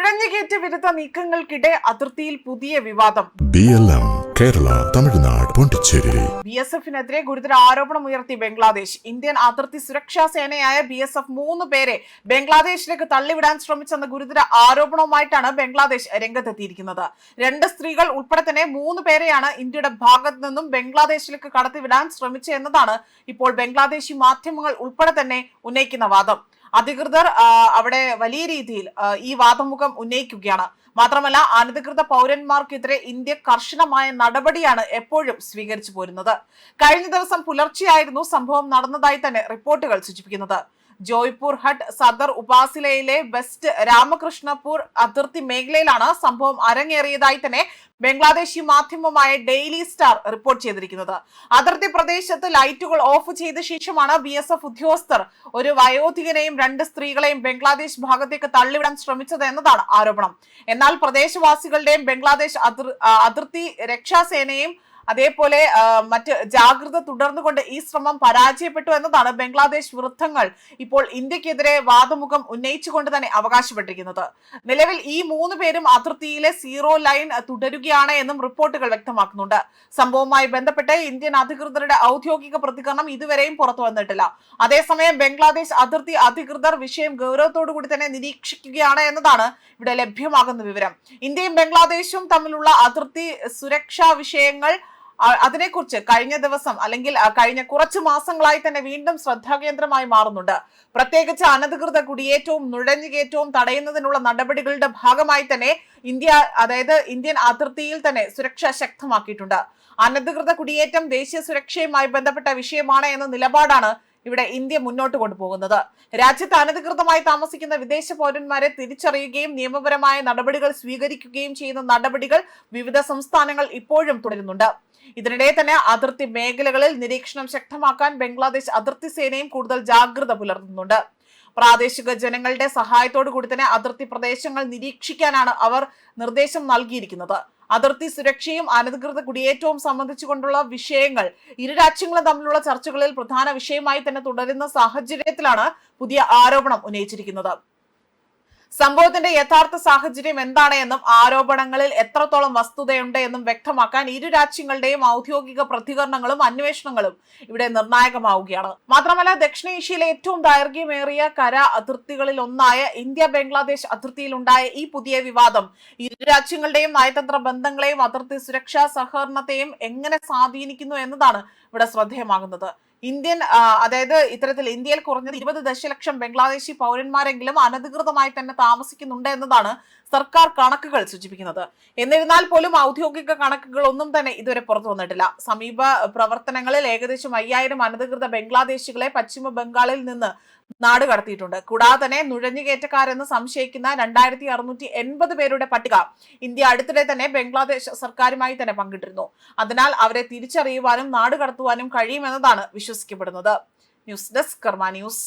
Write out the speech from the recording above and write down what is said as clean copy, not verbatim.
നുഴഞ്ഞുകയറ്റ വിരുദ്ധ നീക്കങ്ങൾക്കിടെ അതിർത്തിയിൽ പുതിയ വിവാദം. BLM കേരള തമിഴ്നാട് പോണ്ടിച്ചേരി BSFിനെതിരെ ഗുരുതര ആരോപണം ഉയർത്തി ബംഗ്ലാദേശ്. ഇന്ത്യൻ അതിർത്തി സുരക്ഷാ സേനയായ BSF 3 പേരെ ബംഗ്ലാദേശിലേക്ക് തള്ളിവിടാൻ ശ്രമിച്ചെന്ന ഗുരുതര ആരോപണവുമായിട്ടാണ് ബംഗ്ലാദേശ് രംഗത്തെത്തിയിരിക്കുന്നത്. 2 സ്ത്രീകൾ ഉൾപ്പെടെ തന്നെ 3 പേരെയാണ് ഇന്ത്യയുടെ ഭാഗത്ത് നിന്നും ബംഗ്ലാദേശിലേക്ക് കടത്തിവിടാൻ ശ്രമിച്ചതെന്നതാണ് ഇപ്പോൾ ബംഗ്ലാദേശി മാധ്യമങ്ങൾ ഉൾപ്പെടെ തന്നെ ഉന്നയിക്കുന്ന വാദം. അധികൃതർ അവിടെ വലിയ രീതിയിൽ ഈ വാദമുഖം ഉന്നയിക്കുകയാണ്. മാത്രമല്ല, അനധികൃത പൗരന്മാർക്കെതിരെ ഇന്ത്യ കർശനമായ നടപടിയാണ് എപ്പോഴും സ്വീകരിച്ചു പോരുന്നത്. കഴിഞ്ഞ ദിവസം പുലർച്ചെയായിരുന്നു സംഭവം നടന്നതായി തന്നെ റിപ്പോർട്ടുകൾ സൂചിപ്പിക്കുന്നത്. ജോയ്പൂർ ഹട്ട് സദർ ഉപാസിലയിലെ വെസ്റ്റ് രാമകൃഷ്ണപൂർ അതിർത്തി മേഖലയിലാണ് സംഭവം അരങ്ങേറിയതായി തന്നെ ബംഗ്ലാദേശി മാധ്യമമായ ഡെയിലി സ്റ്റാർ റിപ്പോർട്ട് ചെയ്തിരിക്കുന്നത്. അതിർത്തി പ്രദേശത്ത് ലൈറ്റുകൾ ഓഫ് ചെയ്ത ശേഷമാണ് BSF ഉദ്യോഗസ്ഥർ ഒരു വയോധികനെയും 2 സ്ത്രീകളെയും ബംഗ്ലാദേശ് ഭാഗത്തേക്ക് തള്ളിവിടാൻ ശ്രമിച്ചത് എന്നതാണ് ആരോപണം. എന്നാൽ പ്രദേശവാസികളുടെയും ബംഗ്ലാദേശ് അതിർത്തി രക്ഷാസേനയും അതേപോലെ മറ്റ് ജാഗ്രത തുടർന്നുകൊണ്ട് ഈ ശ്രമം പരാജയപ്പെട്ടു എന്നതാണ് ബംഗ്ലാദേശ് വൃത്തങ്ങൾ ഇപ്പോൾ ഇന്ത്യക്കെതിരെ വാദമുഖം ഉന്നയിച്ചുകൊണ്ട് തന്നെ അവകാശപ്പെട്ടിരിക്കുന്നത്. നിലവിൽ ഈ 3 പേരും അതിർത്തിയിലെ സീറോ ലൈൻ തുടരുകയാണ് എന്നും റിപ്പോർട്ടുകൾ വ്യക്തമാക്കുന്നുണ്ട്. സംഭവവുമായി ബന്ധപ്പെട്ട് ഇന്ത്യൻ അധികൃതരുടെ ഔദ്യോഗിക പ്രതികരണം ഇതുവരെയും പുറത്തു വന്നിട്ടില്ല. അതേസമയം ബംഗ്ലാദേശ് അതിർത്തി അധികൃതർ വിഷയം ഗൗരവത്തോടു കൂടി തന്നെ നിരീക്ഷിക്കുകയാണ് എന്നതാണ് ഇവിടെ ലഭ്യമാകുന്ന വിവരം. ഇന്ത്യയും ബംഗ്ലാദേശും തമ്മിലുള്ള അതിർത്തി സുരക്ഷാ വിഷയങ്ങൾ അതിനെക്കുറിച്ച് കഴിഞ്ഞ ദിവസം അല്ലെങ്കിൽ കഴിഞ്ഞ കുറച്ച് മാസങ്ങളായി തന്നെ വീണ്ടും ശ്രദ്ധാകേന്ദ്രമായി മാറുന്നുണ്ട്. പ്രത്യേകിച്ച് അനധികൃത കുടിയേറ്റവും നുഴഞ്ഞുകയറ്റവും തടയുന്നതിനുള്ള നടപടികളുടെ ഭാഗമായി തന്നെ ഇന്ത്യൻ അതിർത്തിയിൽ തന്നെ സുരക്ഷ ശക്തമാക്കിയിട്ടുണ്ട്. അനധികൃത കുടിയേറ്റം ദേശീയ സുരക്ഷയുമായി ബന്ധപ്പെട്ട വിഷയമാണ് എന്ന നിലപാടാണ് ഇവിടെ ഇന്ത്യ മുന്നോട്ട് കൊണ്ടുപോകുന്നത്. രാജ്യത്ത് അനധികൃതമായി താമസിക്കുന്ന വിദേശ പൗരന്മാരെ തിരിച്ചറിയുകയും നിയമപരമായ നടപടികൾ സ്വീകരിക്കുകയും ചെയ്യുന്ന നടപടികൾ വിവിധ സംസ്ഥാനങ്ങൾ ഇപ്പോഴും തുടരുന്നുണ്ട്. ഇതിനിടെ തന്നെ അതിർത്തി മേഖലകളിൽ നിരീക്ഷണം ശക്തമാക്കാൻ ബംഗ്ലാദേശ് അതിർത്തി സേനയും കൂടുതൽ ജാഗ്രത പുലർത്തുന്നുണ്ട്. പ്രാദേശിക ജനങ്ങളുടെ സഹായത്തോടു കൂടി തന്നെ അതിർത്തി പ്രദേശങ്ങൾ നിരീക്ഷിക്കാനാണ് അവർ നിർദ്ദേശം നൽകിയിരിക്കുന്നത്. അതിർത്തി സുരക്ഷയും അനധികൃത കുടിയേറ്റവും സംബന്ധിച്ചുകൊണ്ടുള്ള വിഷയങ്ങൾ ഇരു രാജ്യങ്ങളും തമ്മിലുള്ള ചർച്ചകളിൽ പ്രധാന വിഷയമായി തന്നെ തുടരുന്ന സാഹചര്യത്തിലാണ് പുതിയ ആരോപണം ഉന്നയിച്ചിരിക്കുന്നത്. സംഭവത്തിന്റെ യഥാർത്ഥ സാഹചര്യം എന്താണ് എന്നും ആരോപണങ്ങളിൽ എത്രത്തോളം വസ്തുതയുണ്ട് എന്നും വ്യക്തമാക്കാൻ ഇരു രാജ്യങ്ങളുടെയും ഔദ്യോഗിക പ്രതികരണങ്ങളും അന്വേഷണങ്ങളും ഇവിടെ നിർണായകമാവുകയാണ്. മാത്രമല്ല, ദക്ഷിണേഷ്യയിലെ ഏറ്റവും ദൈർഘ്യമേറിയ കര അതിർത്തികളിൽ ഒന്നായ ഇന്ത്യ ബംഗ്ലാദേശ് അതിർത്തിയിൽ ഉണ്ടായ ഈ പുതിയ വിവാദം ഇരു രാജ്യങ്ങളുടെയും നയതന്ത്ര ബന്ധങ്ങളെയും അതിർത്തി സുരക്ഷാ സഹകരണത്തെയും എങ്ങനെ സ്വാധീനിക്കുന്നു എന്നതാണ് ഇവിടെ ശ്രദ്ധേയമാകുന്നത്. ഇത്തരത്തിൽ ഇന്ത്യയിൽ കുറഞ്ഞത് 20 ദശലക്ഷം ബംഗ്ലാദേശി പൗരന്മാരെങ്കിലും അനധികൃതമായി തന്നെ താമസിക്കുന്നുണ്ട് എന്നതാണ് സർക്കാർ കണക്കുകൾ സൂചിപ്പിക്കുന്നത്. എന്നിരുന്നാൽ പോലും ഔദ്യോഗിക കണക്കുകൾ ഒന്നും തന്നെ ഇതുവരെ പുറത്തു വന്നിട്ടില്ല. സമീപ പ്രവർത്തനങ്ങളിൽ ഏകദേശം 5000 അനധികൃത ബംഗ്ലാദേശികളെ പശ്ചിമ ബംഗാളിൽ നിന്ന് നാട് കടത്തിയിട്ടുണ്ട്. കൂടാതെ തന്നെ നുഴഞ്ഞുകയറ്റക്കാരെന്ന് സംശയിക്കുന്ന 2680 പേരുടെ പട്ടിക ഇന്ത്യ അടുത്തിടെ തന്നെ ബംഗ്ലാദേശ് സർക്കാരുമായി തന്നെ പങ്കിട്ടിരുന്നു. അതിനാൽ അവരെ തിരിച്ചറിയുവാനും നാട് കടത്തുവാനും കഴിയുമെന്നതാണ് വിശ്വസിക്കപ്പെടുന്നത്. ന്യൂസ് ഡെസ്ക് കർമ്മ ന്യൂസ്.